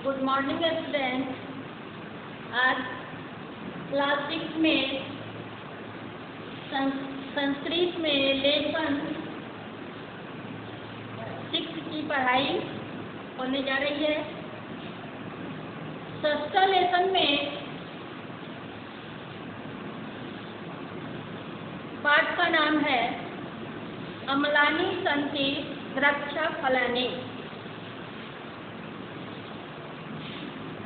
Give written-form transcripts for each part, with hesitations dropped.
Good morning student. आज class 6 में संस्कृत में लेसन 6 की पढ़ाई होने जा रही है। षष्ठ लेसन में पाठ का नाम है अम्लानि सन्ति द्राक्षाफलानि।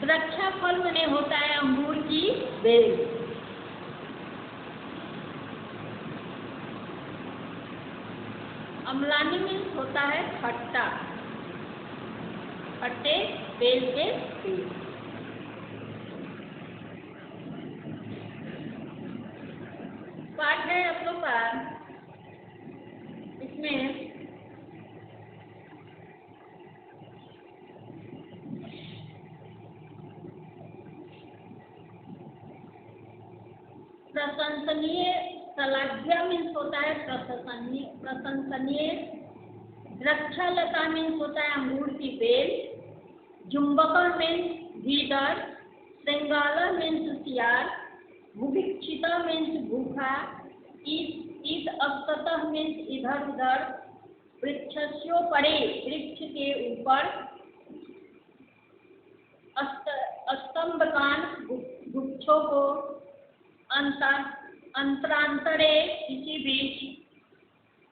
द्राक्षाफल माने होता है अंगूर की बेल। अम्लानि मीन्स होता है खट्टा, खट्टे बेल के पेड़। पाठ है आप लोग का। इसमें प्रशंसनीय, सलाघ्य मीन्स होता है प्रशंसनीय। द्राक्षालता मीन्स होता है अंगूर की बेल। जुम्बक मीन्स भीतर। श्रृंगाला मीन्स सियार। भुभिक्षिता मीन्स भूखा। ईद अस्ततः मीन्स इधर उधर। वृक्षस्योपरि वृक्ष के ऊपर। स्तंभकान वृक्षों को। अंतरांतरे किसी बीच।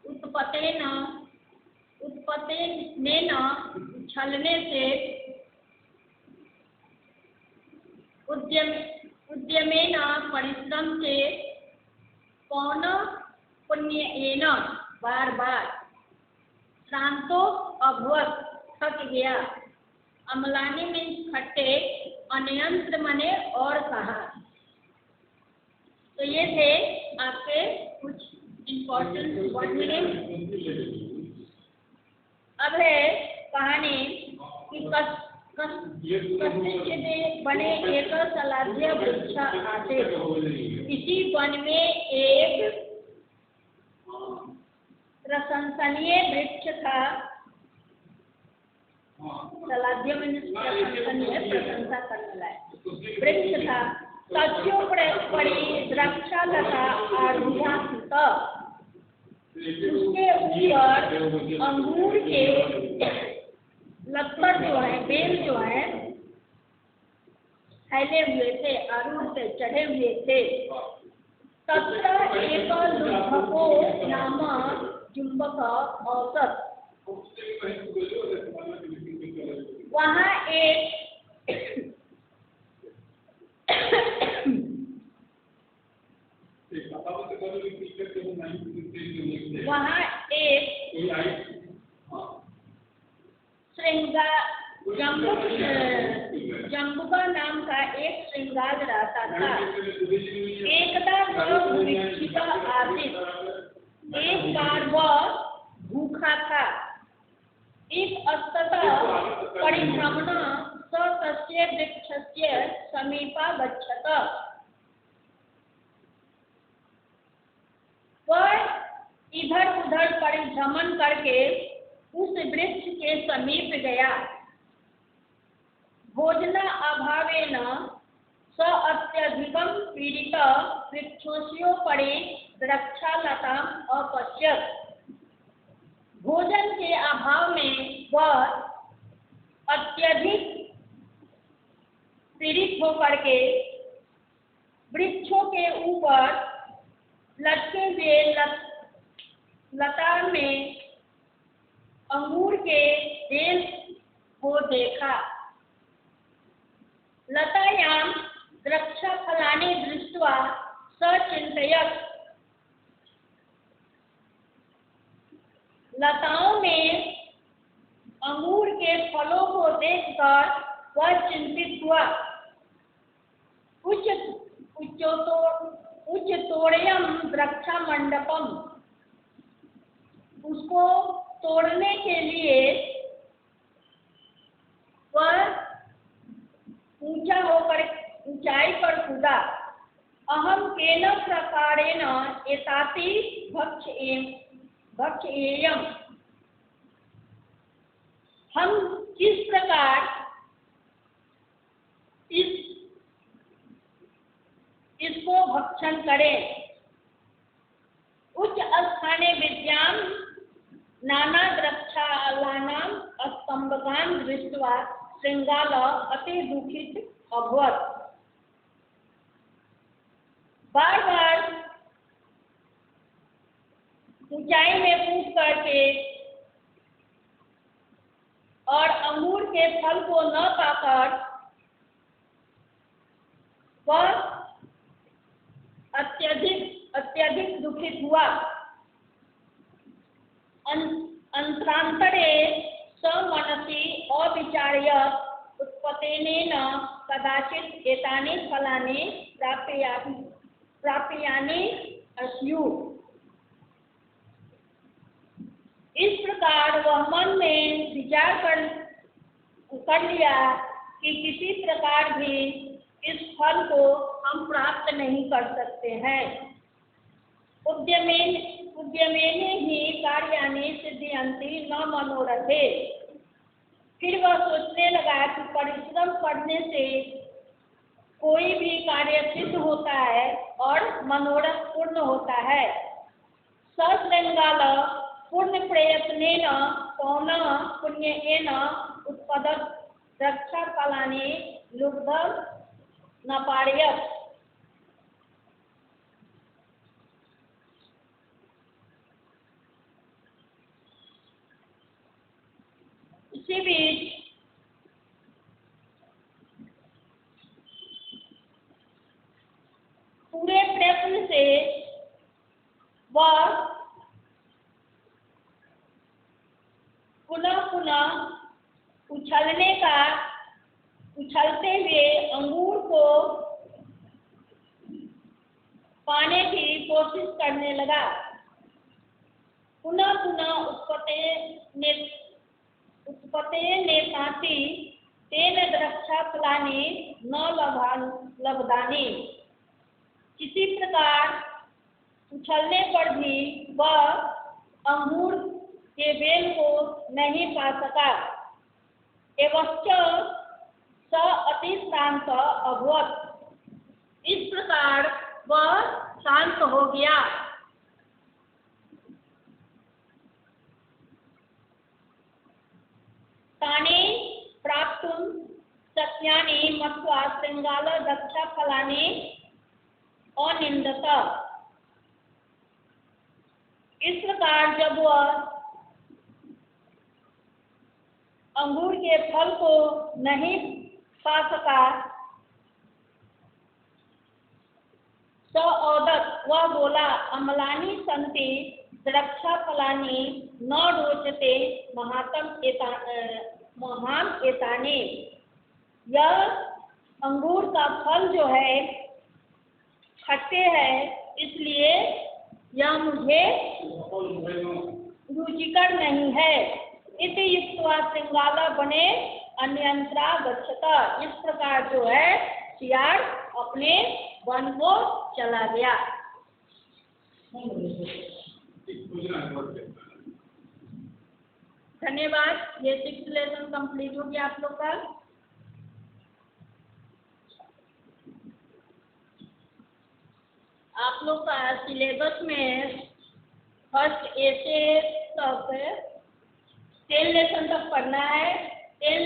उत्पत्तेन उछलने से। उद्यमेन परिश्रम से। पौन पुण्येन बार बार। श्रांतो अभवत थक गया। अम्लानि मीन्स खट्टे। अनयंत्र मने और कहा। तो ये थे आपके कुछ इम्पोर्टेंट वर्ड मीनिंग। अब है कहानी कि कस्मिंश्चित् बने एक सलाध्य वृक्ष आते। किसी वन में एक प्रशंसनीय वृक्ष था। सलाध्य में प्रशंसनीय, प्रशंसा करने लायक वृक्ष था। तस्योपरि द्राक्षालता आरूढ़ा। उसके ऊपर अंगूर के लत्तर जो है, बेल जो है, फैले हुए थे, आरूढ़ से चढ़े हुए थे। तत्र एक लुब्धको नाम जुम्बक औसत। वहाँ एक जम्बुका नाम का एक श्रृंगार रहता था। एकदा वह भुभिक्षिता आसीत्। एक बार वह भूखा था। इस अस्ततः परिभ्रमण स तस्य वृक्षस्य समीपा गच्छत। वह इधर उधर परिभ्रमण करके उस वृक्ष के समीप गया। भोजन अभावेन स अत्यधिकं पीड़ित वृक्षोपरि द्राक्षालताम् अपश्यत्। भोजन के अभाव में वह अत्यधिक पीड़ित होकर के वृक्षों के ऊपर लटके हुए लता में अंगूर के बेल को देखा। लतायां द्राक्षाफलानि दृष्ट्वा स चिन्तयत्। लताओं में अंगूर के फलों को देखकर वह चिंतित हुआ। उच्चतोड़यं द्राक्षा मंडपम। उसको तोड़ने के लिए वह ऊंचाई पर कूदा। अहम केन प्रकारेण एताति भक्ष्येयम्। हम किस प्रकार भक्षण करें। उच्च स्थाने विद्यां नाना द्रक्षालानां स्तंभकान् दृष्ट्वा श्रृंगाल अति दुखित अभवत्। बार बार ऊंचाई में कूद करके और अंगूर के फल को न पाकर वह अत्यधिक दुखित हुआ। अंतरांतरे समनसि अविचार्य उत्पतेनेन कदाचित् एतानि फलानि प्राप्यानि स्युः। इस प्रकार वह मन में विचार कर लिया कि किसी प्रकार भी इस फल को हम प्राप्त नहीं कर सकते हैं। उद्यमेन ही कार्याणि सिद्ध्यन्ति न मनोरथे। फिर वह सोचने लगा कि परिश्रम करने से कोई भी कार्य सिद्ध होता है और मनोरथ पूर्ण होता है। सश्रृंगाल पूर्ण प्रयत्नेन पौनः पुण्येन उत्पदत् रक्षा फलानि लुब्धं न पारयत्। इसी बीच पूरे प्रयत्न से वह पुनः उछलते हुए अंगूर को पाने की कोशिश करने लगा। पुनः उत्पतेनेताति तेन द्रक्षाफलानि न लब्धानि। इसी प्रकार उछलने पर भी वह अंगूर के बेल को नहीं पा सका। एवंच स अति शांत अभवत्। इस प्रकार वह शांत हो गया। तानि प्राप्तुं शक्यानि मत्वा श्रृंगाल दक्षाफलानि अनिंदत। इस प्रकार जब वह अंगूर के फल को नहीं पा सका तो औदत वह बोला, अम्लानि सन्ति द्रक्षाफलानि न रोचते महान एतानि। यह अंगूर का फल जो है खट्टे है, इसलिए यह मुझे रुचिकर नहीं है। इति युक्त्वा श्रृंगाल बने अन्यंत्रा गच्छता। इस प्रकार जो है सियार अपने वन को चला गया। धन्यवाद। ये 6th लेसन कंप्लीट हो गया आप लोग का। आप लोग का सिलेबस में फर्स्ट ए से तक 10 लेसन तक पढ़ना है। 10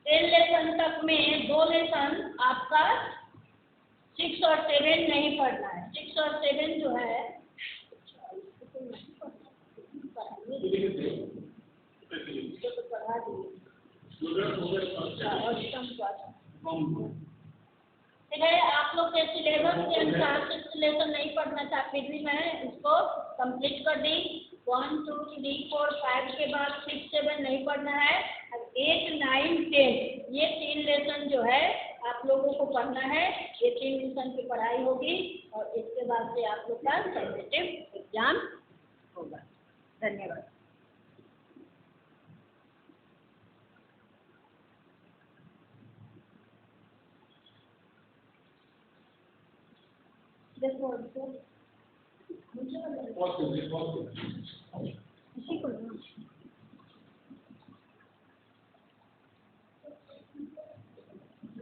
लेसन तक में 2 लेसन आपका 6 और 7 नहीं पढ़ना है। 6 और 7 जो है आप लोग के सिलेबस के अनुसार 6 लेसन नहीं पढ़ना था, फिर भी मैं इसको कंप्लीट कर दी। 1, 2, 3, 4, 5 के बाद 6, 7 नहीं पढ़ना है। 8, 9, 10 ये 3 लेसन जो है आप लोगों को पढ़ना है। ये 3 लेसन की पढ़ाई होगी और इसके बाद से आप लोग का सब्जेक्टिव एग्जाम होगा। धन्यवाद।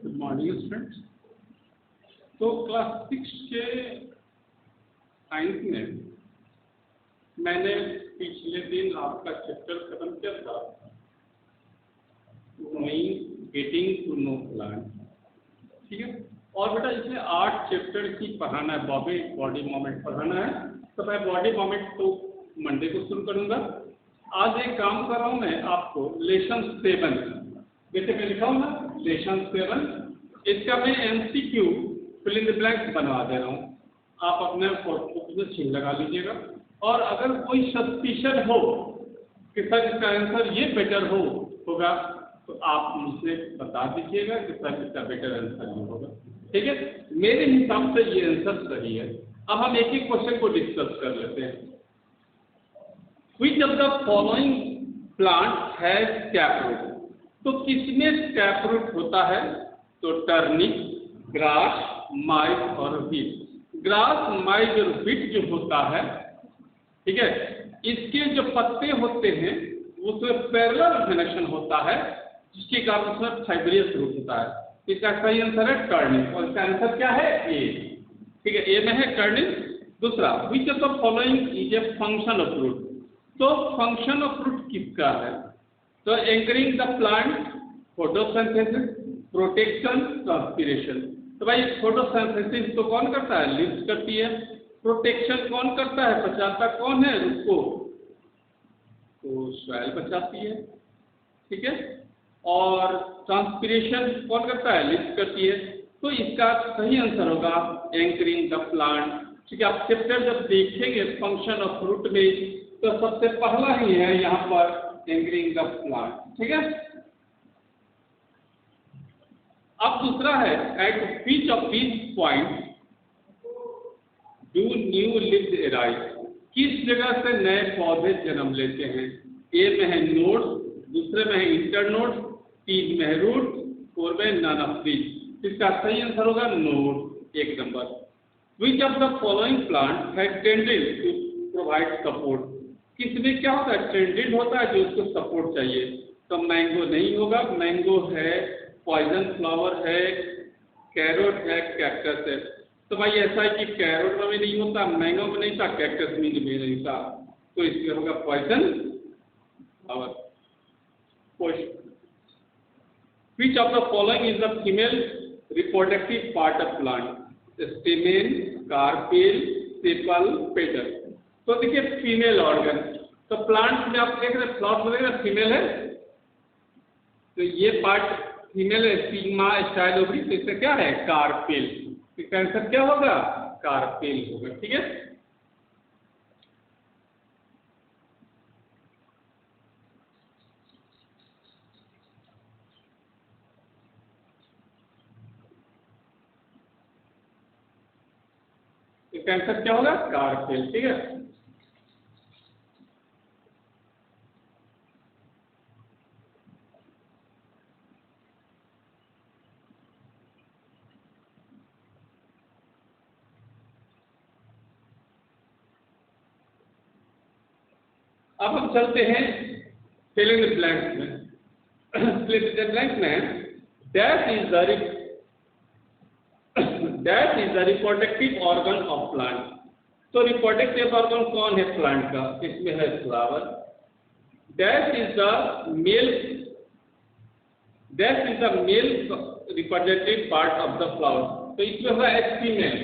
Good morning, students. तो क्लास 6 के साइंस में मैंने पिछले दिन आपका चैप्टर खत्म किया था, गेटिंग टू नो प्लांट, ठीक है। और बेटा इसमें 8 चैप्टर की पढ़ाना है, बॉडी मोमेंट पढ़ाना है। तो मैं बॉडी मोमेंट तो मंडे को शुरू करूंगा। आज एक काम कर रहा हूँ मैं आपको, लेसन 7 जैसे मैं लिखा हूँ ना, लेसन 7, इसका मैं MCQ fill in the blanks बनवा दे रहा हूँ। आप अपने नोटबुक में चिन्ह लगा लीजिएगा, और अगर कोई सस्पिशन हो कि सर इसका आंसर ये बेटर होगा तो आप मुझसे बता दीजिएगा कि सर इसका बेटर आंसर ये होगा, ठीक है। मेरे हिसाब से ये आंसर सही है। अब हम एक एक क्वेश्चन को डिस्कस कर लेते हैं। Which of the following plant has taproot? तो किसमें टैपरूट होता है? तो टर्निप, ग्रास, माइज और व्हीट। ग्रास, माइज और व्हीट जो होता है, ठीक है, इसके जो पत्ते होते हैं उसमें पैरेलल वेनेशन होता है, जिसके कारण उसमें फाइब्रियस रूट होता है। इसका सही आंसर है टर्निप, और इसका आंसर क्या है? ए, ठीक है, ए में है टर्निप। दूसरा, which of the following is a function of root? तो फंक्शन ऑफ रूट किसका है? तो anchoring the plant, photosynthesis, protection, transpiration. तो भाई फोटोसिंथेसिस तो कौन करता है? लीव्स करती है। प्रोटेक्शन कौन करता है? बचाता कौन है रूट को? तो सॉइल बचाती है, ठीक है। और ट्रांसपिरेशन कौन करता है? लीव्स करती है। तो इसका सही आंसर होगा एंकरिंग द प्लांट, ठीक है। आप चैप्टर जब देखेंगे फंक्शन ऑफ रूट में तो सबसे पहला ही है यहाँ पर एंकरिंग द प्लांट, ठीक है। अब दूसरा है, eight which of these point do new leaves arise? किस जगह से नए पौधे जन्म लेते हैं? ए में है नोड, दूसरे में है इंटरनोड, 3 में है रूट, 4 में नन ऑफ दीज। इसका सही आंसर होगा node, 1 number. Which of the following plant has tended to provide support? किसमें क्या होता है? टेंडेड होता है, जो उसको सपोर्ट चाहिए। तो मैंगो नहीं होगा, मैंगो है, पॉइजन फ्लावर है, कैरोट है, कैक्टस है। तो भाई ऐसा है कि कैरोट में भी नहीं होता, मैंगो में नहीं था, कैक्टस में भी नहीं था, तो इसमें होगा poison flower. Which of the following is the female reproductive part of plant? Stamen, carpel, sepal, petal। तो देखिए फीमेल ऑर्गन, तो प्लांट में आप देख रहे हैं फ्लावर वगैरह फीमेल है, तो ये पार्ट फीमेल है, स्टिग्मा, स्टाइल ओवरी। तो इसका क्या है? कार्पेल। इसका आंसर क्या होगा? कार्पेल होगा, ठीक है। इसका आंसर क्या होगा? कार्पेल, ठीक है। अब हम चलते हैं फिल इन द ब्लैंक्स में। फिल इन द ब्लैंक्स में that is the reproductive organ of plant. तो रिप्रोडक्टिव ऑर्गन कौन है प्लांट का? इसमें है flower. That is the male reproductive part of the flower. तो इसमें होगा फीमेल।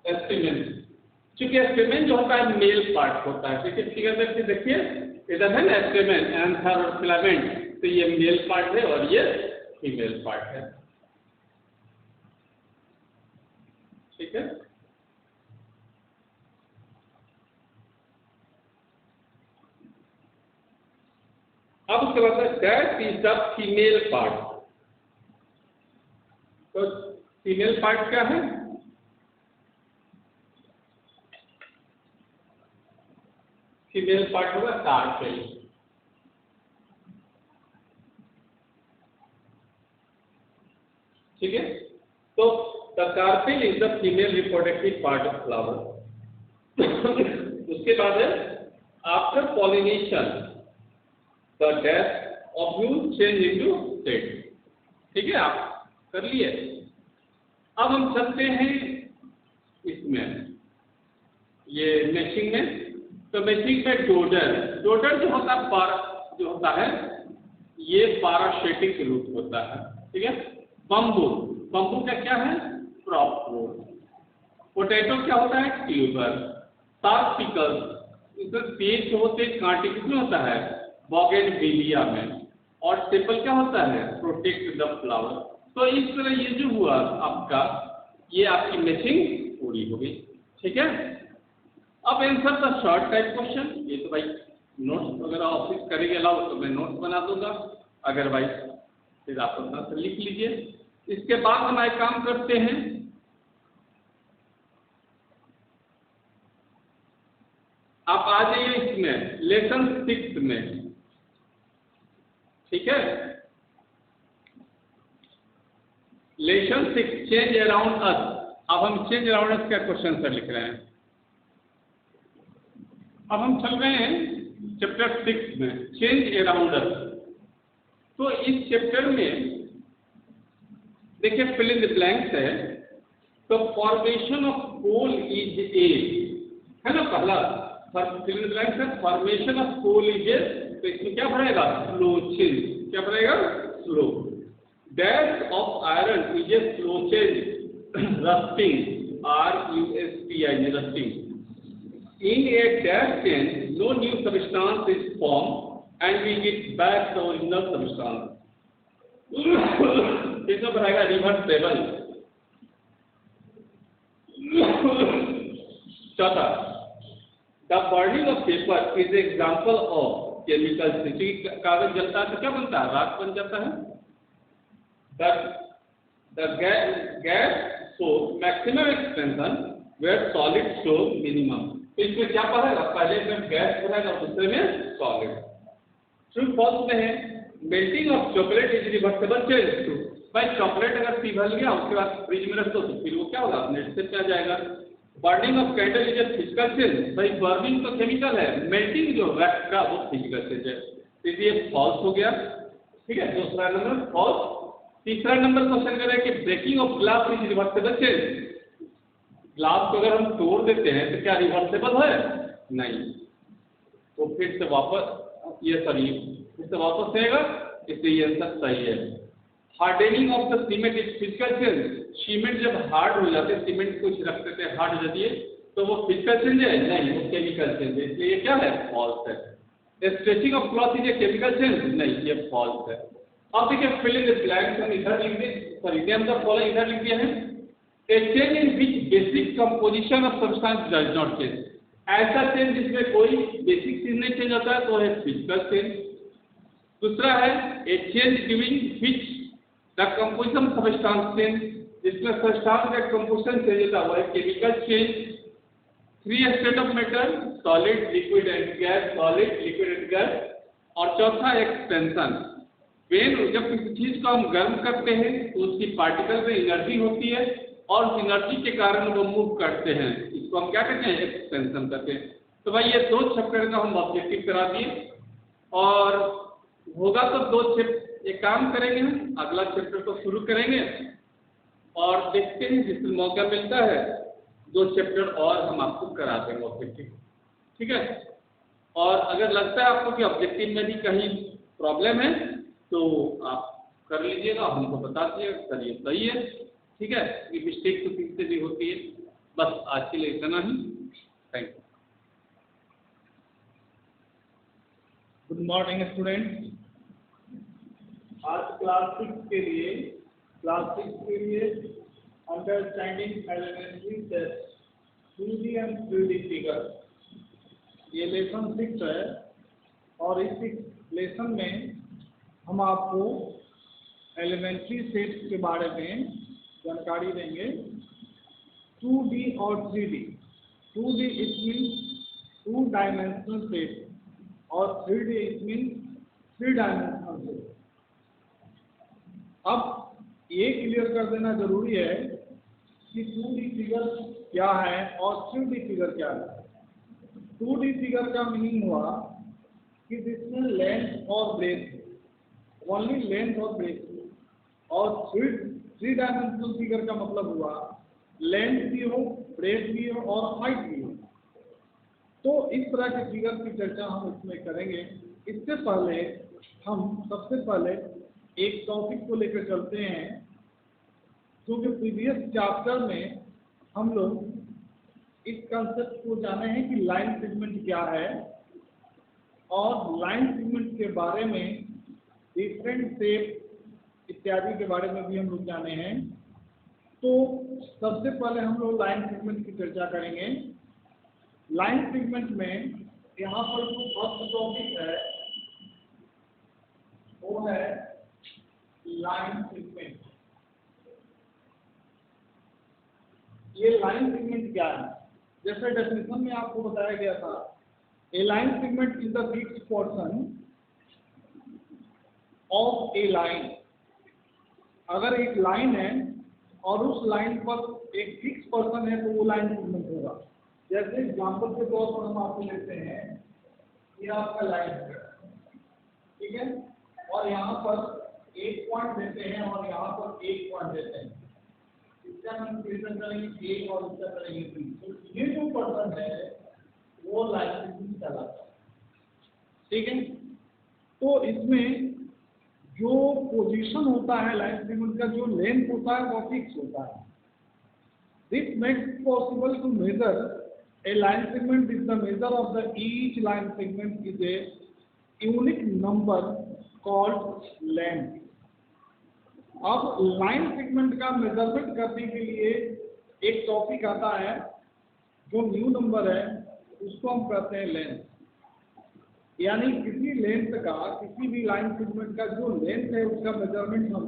एस्टिमेन, चूंकि एस्टिमेन जो होता है मेल पार्ट होता है, ठीक है। फिगर में देखिए इधर है ना एस्टिमेन, एंथर और फिलामेंट, तो ये मेल पार्ट है और ये फीमेल पार्ट है, ठीक है। अब उसके बाद that is the female part. तो फीमेल पार्ट क्या है? फीमेल पार्ट होगा कार्पेल, ठीक है। तो the carpel is the female reproductive part of flower। उसके बाद है after pollination the dash ovule change into set. ठीक है, आप कर लिए। अब हम चलते हैं इसमें, ये मैचिंग में। तो मैचिंग में डोडर जो होता है ये पैरासिटिक रूट होता है। ठीक है, बम्बू का क्या है, क्रॉप फ्रूट। पोटैटो क्या होता है, ट्यूबर। शार्प पिकल्स, इसमें तेज होते कांटे किसमें होता है, बोगेनविलिया में। और स्टेपल क्या होता है, प्रोटेक्ट द फ्लावर। तो इस तरह ये जो हुआ आपका, ये आपकी मैचिंग पूरी हो गई। ठीक है, अब answer the short type question. ये तो भाई नोट्स वगैरह ऑफिस करेंगे अलाउ तो मैं नोट्स बना दूंगा, अदरवाइज फिर आप अपना से लिख लीजिए। इसके बाद हम एक काम करते हैं, आप आ जाइए इसमें लेसन 6 में। ठीक है, लेसन 6 चेंज अराउंड अस। अब हम चेंज अराउंड अस का क्वेश्चन सर लिख रहे हैं। अब हम चल रहे हैं चैप्टर 6 में, चेंज अराउंड अस। तो इस चैप्टर में देखिए फिल इन द ब्लैंक्स है। तो formation of coal is a, है ना, पहला फिल इन द ब्लैंक्स है, formation of coal is a. तो इसमें क्या भरेगा, स्लो चेंज। क्या भरेगा, slow. Dash of iron is a slow change, rusting, RUSTING, rusting. In a dash change, no new substance is formed and we get back the original substance. इसमें भरेगा reversible. चौथा, the burning of paper is example of chemical change. कागज जलता है तो क्या बनता है, राख बन जाता है। The gas show maximum expansion where solid show minimum. तो इसमें क्या पढ़ेगा, पहले में गैस पढ़ेगा और दूसरे में सॉलिड। ट्रू फॉल्स में है, melting of chocolate is reversible change. True, भाई चॉकलेट अगर पिघल गया उसके बाद फ्रिज में रख दो तो फिर वो क्या होगा, नेट से क्या जाएगा। Burning of candle is a physical change. भाई बर्निंग तो केमिकल है, मेल्टिंग जो वैक्स का वो फिजिकल चेंज है। तो ये फॉल्स हो गया। ठीक है, दूसरा नंबर फॉल्स। तीसरा नंबर क्वेश्चन करें कि breaking of glass is reversible change. Glass को अगर हम तोड़ देते हैं तो क्या रिवर्सेबल है, नहीं। तो फिर से वापस ये फिर से वापस आएगा, इसलिए ये आंसर सही है। Hardening of the cement is physical change. Cement जब हार्ड हो जाते हैं, सीमेंट कुछ रख देते हैं हार्ड हो जाती है, तो वो फिजिकल चेंज है, नहीं, वो केमिकल चेंज है, इसलिए ये क्या है, फॉल्स है। Stretching of cloth is a chemical change, नहीं, ये फॉल्स है। अब देखिए फिल इन द ब्लैंक्स, हम इधर लिख दिए, सॉरी नेम द फॉलोइंग इधर लिख दिया है। A change in which basic composition of substance does not change। ऐसा चेंज जिसमें कोई बेसिक चीज नहीं चेंज होता है तो है फिजिकल चेंज। दूसरा है a change during which the composition of substance change, जिसमें सब्सटेंस का कंपोजिशन चेंज होता है वो है chemical change. 3 state of matter, solid, liquid and gas, solid, liquid and gas. और चौथा एक्सपेंशन। जब किसी चीज को हम गर्म करते हैं तो उसकी पार्टिकल में एनर्जी होती है और उस एनर्जी के कारण वो मूव करते हैं, इसको हम क्या कहते हैं, एक्सपेंशन कहते हैं। तो भाई ये 2 चैप्टर का हम ऑब्जेक्टिव करा दिए, और होगा तो 2 चैप्टर, एक काम करेंगे हम अगला चैप्टर को शुरू करेंगे और देखते हैं जिससे मौका मिलता है 2 चैप्टर और हम आपको करा देंगे ऑब्जेक्टिव। ठीक है, और अगर लगता है आपको कि ऑब्जेक्टिव में भी कहीं प्रॉब्लम है तो आप कर लीजिएगा, हमको बता दीजिएगा, सर ये सही है। ठीक है, ये मिस्टेक तो किसी से भी होती है। बस आज के लिए इतना ही, thank you. Good morning students. आज क्लास 6 के लिए understanding elementary test 2D and 3D figure, ये लेसन 6 है। और इस लेसन में हम आपको एलिमेंट्री सेट्स के बारे में जानकारी देंगे। 2D और 3D। 2D it means 2 dimensional set और 3D it means 3 dimensional set. अब ये क्लियर कर देना जरूरी है कि 2D फिगर क्या है और 3D फिगर क्या है। 2D फिगर का मीनिंग हुआ कि जिसमें लेंथ और ब्रेथ, ओनली लेंथ और ब्रेथ, और थ्री डायमेंशनल फिगर का मतलब हुआ लेंथ भी हो, ब्रेथ भी हो और हाइट भी हो। तो इस तरह के फिगर की चर्चा हम इसमें करेंगे। इससे पहले हम सबसे पहले एक टॉपिक को लेकर चलते हैं, क्योंकि प्रीवियस चैप्टर में हम लोग इस कंसेप्ट को जाने हैं कि लाइन सेगमेंट क्या है, और लाइन सेगमेंट के बारे में डिफरेंट शेप इत्यादि के बारे में भी हम लोग जाने हैं। तो सबसे पहले हम लोग लाइन सेगमेंट की चर्चा करेंगे। लाइन सेगमेंट में यहाँ पर जो फर्स्ट टॉपिक है वो है लाइन सेगमेंट। ये लाइन सेगमेंट क्या है? जैसे डेफिनेशन में आपको बताया गया था, a line segment is the fixed portion of a line. अगर एक लाइन है और उस लाइन पर एक फिक्स पर्सन है तो वो लाइन सेगमेंट होगा। जैसे एग्जांपल के तौर पर हम आपको लेते हैं, ये आपका लाइन है, ठीक है, और यहाँ पर एक पॉइंट देते हैं और यहाँ पर एक पॉइंट देते हैं। इसका हम क्वेश्चन करेंगे ए और इसका करेंगे बी। तो ये जो पर्सन है वो लाइन सेगमेंट कहलाता है, ठीक है। तो इसमें जो पोजीशन होता है लाइन सेगमेंट का, जो लेंथ होता है वो फिक्स होता है। This makes it possible to measure a line segment is the measure of the each line segment is a unique number called length. अब लाइन सेगमेंट का मेजरमेंट करने के लिए एक टॉपिक आता है, जो न्यू नंबर है, उसको हम कहते हैं लेंथ। यानी किसी लेंथ का, किसी भी लाइन सेगमेंट का जो लेंथ है उसका मेजरमेंट हम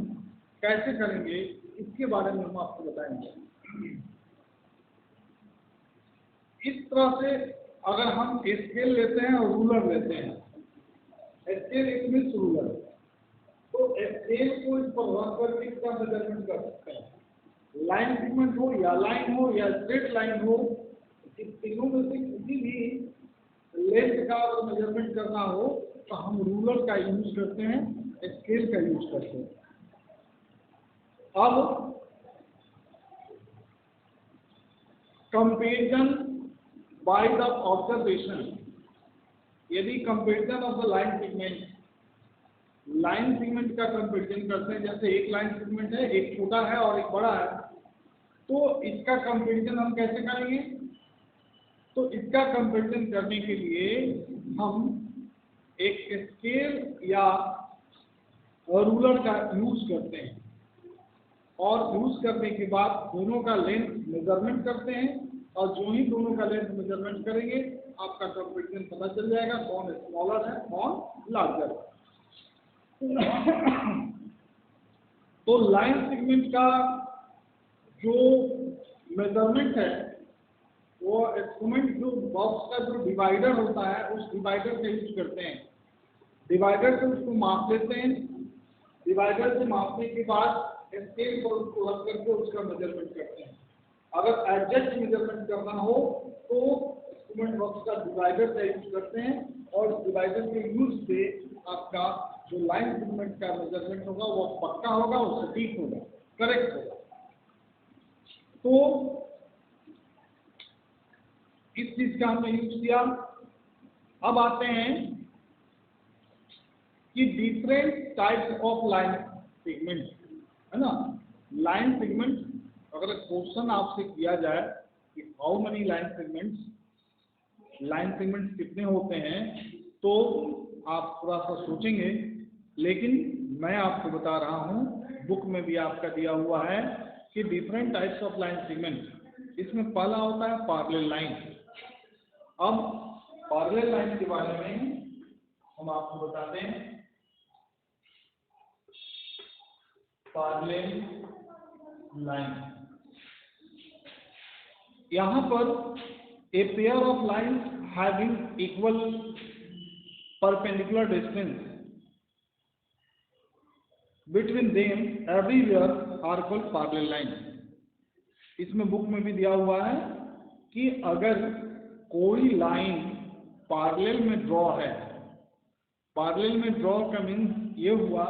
कैसे करेंगे, इसके बारे में हम आपको बताएंगे। इस तरह से अगर हम स्केल लेते हैं और रूलर लेते हैं, स्केल इट मींस रूलर, तो स्केल को इस पर रख करके इसका मेजरमेंट कर सकते हैं। लाइन सेगमेंट हो या लाइन हो या स्ट्रेट लाइन हो, इस तीनों में से किसी भी लेंथ का अगर मेजरमेंट करना हो तो हम रूलर का यूज करते हैं, स्केल का यूज करते हैं। अब कंपेरिजन बाय द ऑब्जर्वेशन, यदि comparison of the line segment का कंपेरिजन करते हैं, जैसे एक लाइन सेगमेंट है, एक छोटा है और एक बड़ा है, तो इसका कंपेरिजन हम कैसे करेंगे? तो इसका कंपेरिजन करने के लिए हम एक स्केल या रूलर का यूज करते हैं, और यूज करने के बाद दोनों का लेंथ मेजरमेंट करते हैं, और जो ही दोनों का लेंथ मेजरमेंट करेंगे आपका कंपेरिजन पता चल जाएगा, कौन स्मॉलर है कौन लार्जर है। तो लाइन सेगमेंट का जो मेजरमेंट है वो इंस्ट्रूमेंट, जो बॉक्स का जो डिवाइडर होता है उस डिवाइडर का यूज करते हैं। डिवाइडर से उसको माप लेते हैं, डिवाइडर से मापने के बाद स्केल पर उसको रख करके उसका मेजरमेंट करते हैं। अगर एग्जैक्ट मेजरमेंट करना हो तो इंस्ट्रूमेंट बॉक्स का डिवाइडर का यूज करते हैं, और डिवाइडर के यूज से आपका जो लाइन सेगमेंट का मेजरमेंट होगा वो पक्का होगा, वो सटीक होगा, करेक्ट होगा। तो इस चीज का हमने यूज किया। अब आते हैं कि different types of line segment, है ना। लाइन सेगमेंट, अगर क्वेश्चन आपसे किया जाए कि हाउ मेनी लाइन सेगमेंट्स कितने होते हैं, तो आप थोड़ा सा सोचेंगे, लेकिन मैं आपको बता रहा हूँ, बुक में भी आपका दिया हुआ है कि different types of line segment. इसमें पहला होता है पैरेलल लाइन। अब पैरेलल लाइन के बारे में हम आपको बताते हैं। पैरेलल लाइन, यहाँ पर a pair of lines having equal perpendicular distance between them everywhere are called parallel line. इसमें बुक में भी दिया हुआ है कि अगर कोई लाइन पैरेलल में ड्रॉ है। पैरेलल में ड्रॉ का मीन्स ये हुआ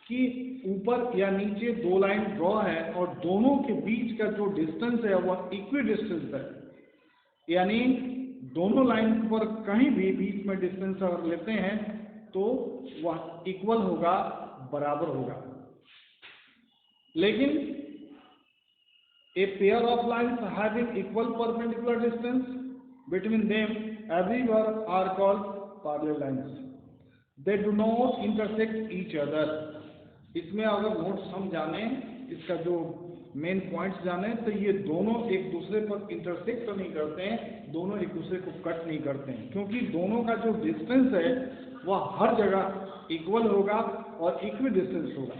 कि ऊपर या नीचे दो लाइन ड्रॉ है और दोनों के बीच का जो डिस्टेंस है वह इक्वी डिस्टेंस है, यानी दोनों लाइन पर कहीं भी बीच में डिस्टेंस अगर लेते हैं तो वह इक्वल होगा, बराबर होगा। लेकिन a pair of lines having equal perpendicular distance between them everywhere are called parallel lines. They do not intersect each other. इसमें अगर नोट्स हम जाने, इसका जो मेन पॉइंट्स जाने, तो ये दोनों एक दूसरे पर इंटरसेक्ट तो नहीं करते हैं, दोनों एक दूसरे को कट नहीं करते हैं, क्योंकि दोनों का जो डिस्टेंस है वह हर जगह इक्वल होगा और इक्वी डिस्टेंस होगा।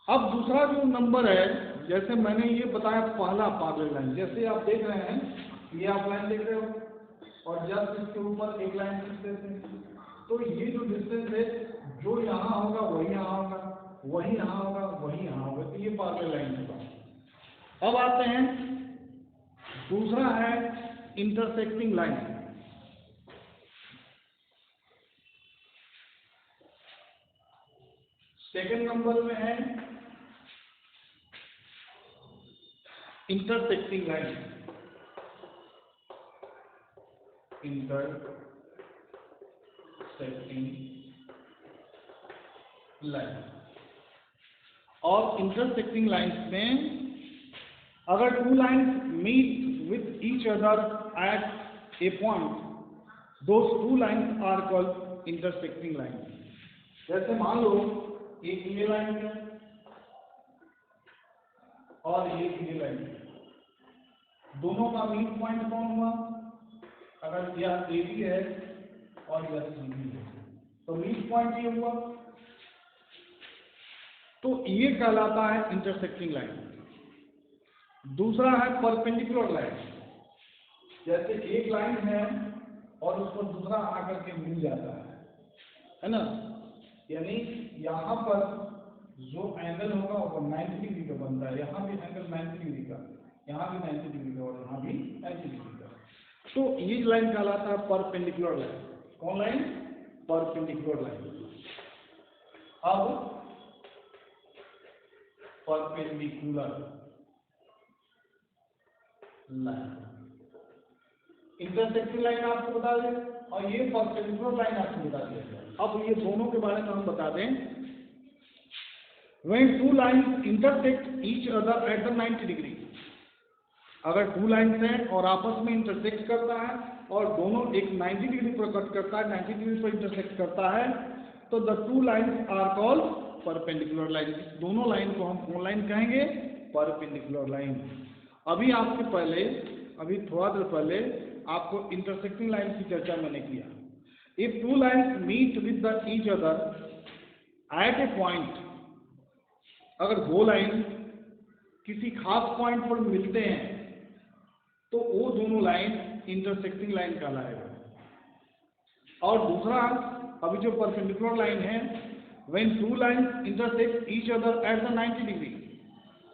अब दूसरा जो नंबर है, जैसे मैंने ये बताया पहला पैरेलल लाइन, जैसे आप देख रहे हैं, ये आप लाइन देख रहे हो और जस्ट इसके ऊपर एक लाइन खींच देते हैं, तो ये जो डिस्टेंस है जो यहाँ होगा वही यहाँ होगा, वही यहाँ होगा, वही यहाँ होगा, तो ये पैरेलल लाइन होगा। अब आते हैं, दूसरा है इंटरसेक्टिंग लाइन। सेकंड नंबर में है इंटरसेक्टिंग लाइन। इंटरसेक्टिंग लाइन, और इंटरसेक्टिंग लाइन्स में अगर two lines meet with each other at a point, those two lines are called intersecting line. जैसे मान लो एक ये लाइन है और ये लाइन है, दोनों का मीट पॉइंट कौन हुआ? अगर यह ए बी है और यह सी बी है तो मीट पॉइंट ये हुआ, तो ये कहलाता है इंटरसेक्टिंग लाइन। दूसरा है परपेंडिकुलर लाइन, जैसे एक लाइन है और उस पर दूसरा आकर के मिल जाता है ना, यानी यहाँ पर जो एंगल होगा वो 90 डिग्री का बनता है, यहाँ भी एंगल 90 डिग्री का, यहाँ भी 90 डिग्री का और यहाँ भी 90 डिग्री का, तो ये लाइन कहलाता है परपेंडिकुलर लाइन। कौन लाइन? Perpendicular line. अब परपेंडिकुलर लाइन, इंटरसेक्टिंग लाइन आपको बता दें और ये परपेंडिकुलर लाइन आपको बता दिया। अब ये दोनों के बारे में हम बता दें। When two lines intersect each other at the 90 degree, अगर टू लाइन्स हैं और आपस में इंटरसेक्ट करता है और दोनों एक 90 डिग्री पर कट करता है, 90 डिग्री पर इंटरसेक्ट करता है, तो the two lines are called perpendicular line. दोनों लाइन को हम कौन लाइन कहेंगे? Perpendicular line. अभी थोड़ा देर पहले आपको इंटरसेक्टिंग लाइन की चर्चा मैंने किया। If two lines meet with the each other at a point, अगर दो लाइन किसी खास पॉइंट पर मिलते हैं तो वो दोनों लाइन इंटरसेक्टिंग लाइन कहलाएगा। और दूसरा अभी जो परपेंडिकुलर लाइन है, when two lines intersect each other at the 90 degree,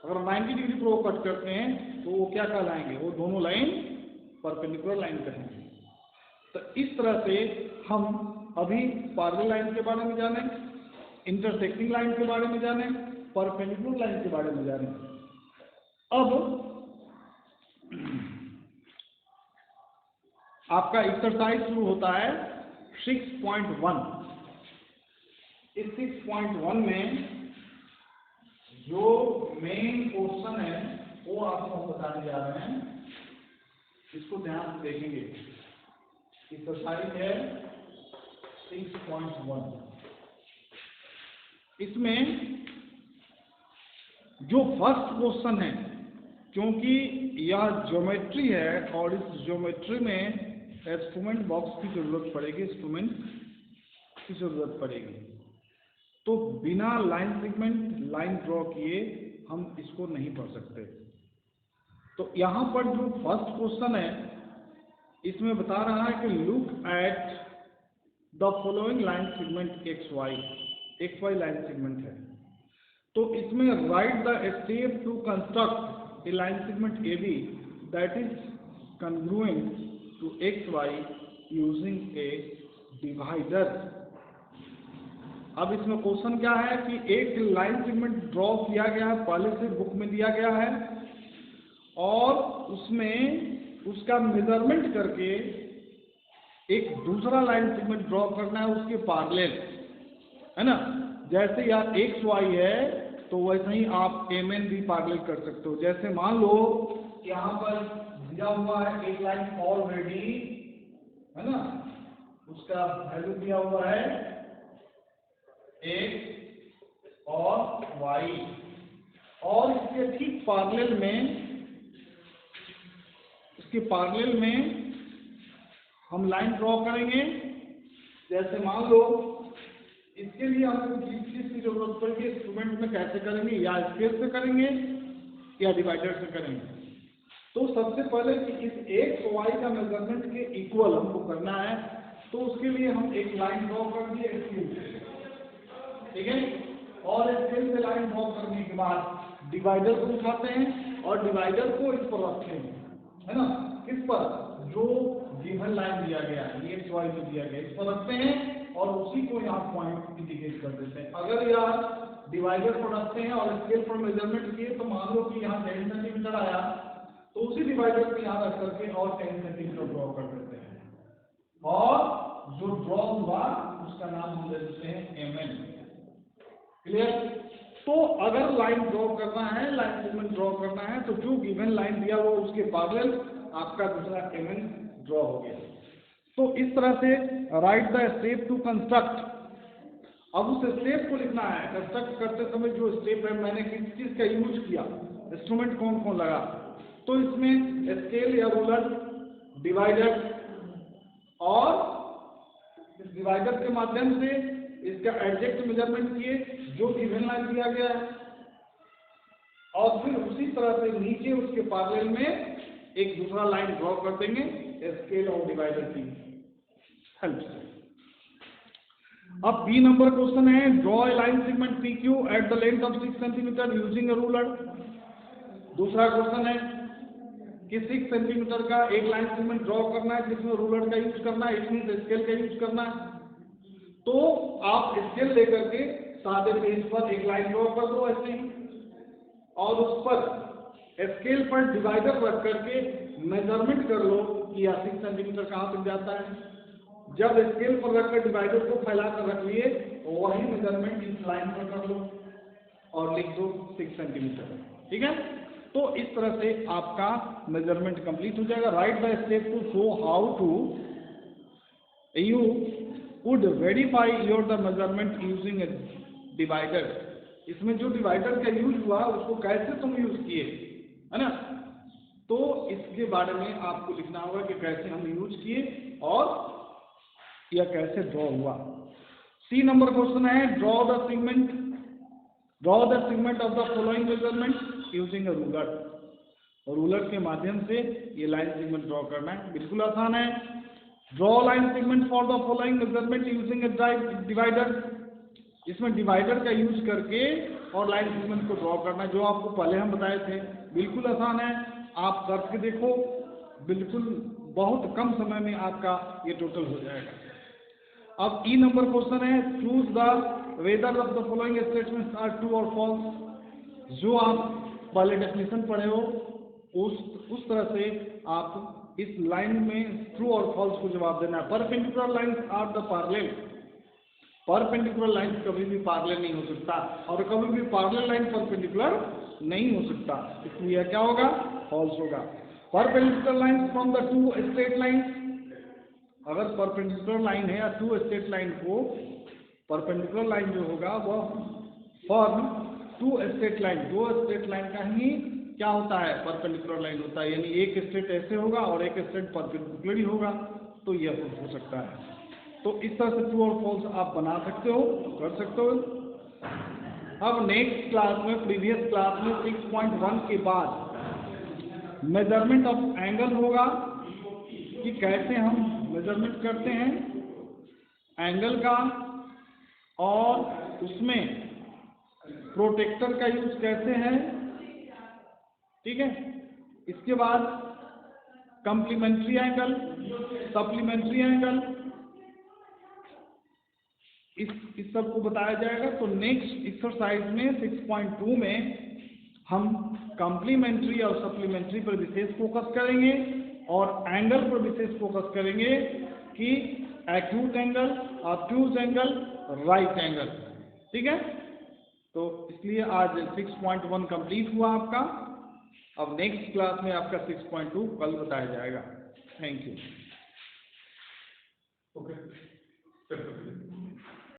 अगर 90 डिग्री पर वो कट करते हैं तो वो क्या कहलाएंगे? वो दोनों लाइन परपेंडिकुलर लाइन कहेंगे। तो इस तरह से हम अभी पैरेलल लाइन के बारे में जाने, इंटरसेक्टिंग लाइन के बारे में जाने, परपेंडिकुलर लाइन के बारे में जाने। अब आपका एक्सरसाइज शुरू होता है 6.1। इस 6.1 में जो मेन क्वेश्चन है वो आपको हम बताने जा रहे हैं, इसको ध्यान से देखेंगे। एक्सरसाइज है 6.1। इसमें जो फर्स्ट क्वेश्चन है, क्योंकि यह ज्योमेट्री है और इस ज्योमेट्री में इंस्ट्रूमेंट बॉक्स की जरूरत पड़ेगी, तो बिना लाइन सेगमेंट लाइन ड्रॉ किए हम इसको नहीं पढ़ सकते। तो यहाँ पर जो फर्स्ट क्वेश्चन है इसमें बता रहा है कि look at the following line segment X Y line segment है। तो इसमें write the step to construct a line segment AB that is congruent to XY using a divider. अब इसमें क्वेश्चन क्या है कि एक लाइन सेगमेंट ड्रॉ किया गया है, पहले से बुक में दिया गया है, और उसमें उसका मेजरमेंट करके एक दूसरा लाइन सेगमेंट ड्रॉ करना है उसके पैरेलल, है ना। जैसे यहाँ एक्स वाई है तो वैसे ही आप एम एन भी पैरेलल कर सकते हो। जैसे मान लो यहाँ पर दिया हुआ है एक लाइन ऑलरेडी, है ना, उसका वैल्यू दिया हुआ है एक्स और वाई, और इसके ठीक पैरेलल में, इसके पैरेलल में हम लाइन ड्रॉ करेंगे। जैसे मान लो इसके लिए हमको किस चीज की जरूरत पड़ेगी, इंस्ट्रूमेंट में कैसे करेंगे, या स्केल से करेंगे या डिवाइडर से करेंगे। तो सबसे पहले कि इस एक्स वाई का मेजरमेंट के इक्वल हमको करना है, तो उसके लिए हम एक लाइन ड्रॉ कर दिए स्केल से, ठीक है। और स्केल से लाइन ड्रॉ करने के बाद डिवाइडर को उठाते हैं और डिवाइडर को इस पर रखते हैं, है ना, किस पर, जो गिवन लाइन दिया गया है एक्स वाई में दिया गया, इस पर रखते हैं और उसी को यहाँ पॉइंट इंडिकेट कर देते हैं। अगर यार डिवाइडर पर रखते हैं और स्केल पर मेजरमेंट किए, तो मान लो कि यहाँ 10 सेंटीमीटर आया, तो उसी डिवाइडर को यहाँ रख करके और 10 सेंटीमीटर ड्रॉ कर देते हैं, और जो ड्रॉ हुआ उसका नाम हम दे देते हैं एम एन। क्लियर। तो अगर लाइन ड्रॉ करना है, लाइन सेगमेंट ड्रॉ करना है, तो जो गिवन लाइन दिया हुआ उसके पैरेलल आपका दूसरा एम एन ड्रॉ हो गया। तो इस तरह से write the step to construct. अब उस स्टेप को लिखना है। कंस्ट्रक्ट करते समय जो स्टेप है, मैंने किस चीज का यूज किया, इंस्ट्रूमेंट कौन कौन लगा, तो इसमें स्केल या रूलर, डिवाइडर, और इस डिवाइडर के माध्यम से इसका एग्जैक्ट मेजरमेंट किए जो गिवन लाइन दिया गया है, और फिर उसी तरह से नीचे उसके पैरेलल में एक दूसरा लाइन ड्रॉ कर देंगे स्केल और डिवाइडर की हेल्प से। अब बी नंबर क्वेश्चन है, draw a line segment P Q at the length of 6 centimetre using A ruler. दूसरा क्वेश्चन है कि 6 सेंटीमीटर का एक लाइन सेगमेंट ड्रॉ करना है जिसमें रूलर का यूज करना है, इसमें स्केल का यूज करना है। तो आप स्केल लेकर के सादे पेज पर एक लाइन ड्रॉ कर दो ऐसे ही, और उस पर स्केल पर डिवाइडर रख करके मेजरमेंट कर लो कि यह 6 सेंटीमीटर कहाँ तक जाता है। जब स्केल पर रखकर डिवाइडर को फैला कर रख लिए, वही मेजरमेंट इस लाइन पर कर लो और लिख दो 6 सेंटीमीटर, ठीक है। तो इस तरह से आपका मेजरमेंट कंप्लीट हो जाएगा। Write the step to show how to you would verify your the measurement using a divider. इसमें जो डिवाइडर का यूज हुआ उसको कैसे तुम यूज किए, है ना, तो इसके बारे में आपको लिखना होगा कि कैसे हम यूज किए और यह कैसे ड्रॉ हुआ। सी नंबर क्वेश्चन है, draw the segment of the following measurement using A ruler. Ruler के माध्यम से ये लाइन सेगमेंट ड्रॉ करना है, बिल्कुल आसान है। Draw line segment for the following measurement using a divider. इसमें डिवाइडर का यूज करके और लाइन सेगमेंट को ड्रॉ करना है, जो आपको पहले हम बताए थे। बिल्कुल आसान है, आप करके देखो, बिल्कुल बहुत कम समय में आपका ये टोटल हो जाएगा। अब ई नंबर क्वेश्चन है, choose the whether of the following statements are true और फॉल्स। जो आप पहले डेफिनेशन पढ़े हो उस तरह से आप इस लाइन में ट्रू और फॉल्स को जवाब देना है। Perpendicular lines are the parallel. Perpendicular line कभी भी पैरेलल नहीं हो सकता, और कभी भी पैरेलल लाइन परपेंडिकुलर नहीं हो सकता, इसलिए क्या होगा, फॉल्स होगा। Perpendicular line from the two straight line. अगर परपेंडिकुलर लाइन है या टू स्ट्रेट लाइन को, परपेंडिकुलर लाइन जो होगा वह फॉर्म टू स्ट्रेट लाइन, दो स्ट्रेट लाइन का ही क्या होता है, परपेंडिकुलर लाइन होता है। यानी एक स्ट्रेट ऐसे होगा और एक स्ट्रेट परपेंडिकुलर ही होगा, तो यह हो सकता है। तो इस तरह से ट्रू और फॉल्स आप बना सकते हो, कर सकते हो। अब नेक्स्ट क्लास में, प्रीवियस क्लास में 6.1 के बाद मेजरमेंट ऑफ एंगल होगा कि कैसे हम मेजरमेंट करते हैं एंगल का, और उसमें प्रोटेक्टर का यूज कैसे है, ठीक है। इसके बाद कम्प्लीमेंट्री एंगल, सप्लीमेंट्री एंगल, इस सब को बताया जाएगा। तो नेक्स्ट एक्सरसाइज में 6.2 में हम कम्प्लीमेंट्री और सप्लीमेंट्री पर विशेष फोकस करेंगे और एंगल पर विशेष फोकस करेंगे कि acute angle, obtuse angle, right angle. ठीक है, तो इसलिए आज 6.1 कंप्लीट हुआ आपका। अब नेक्स्ट क्लास में आपका 6.2 कल बताया जाएगा। Thank you. ओके।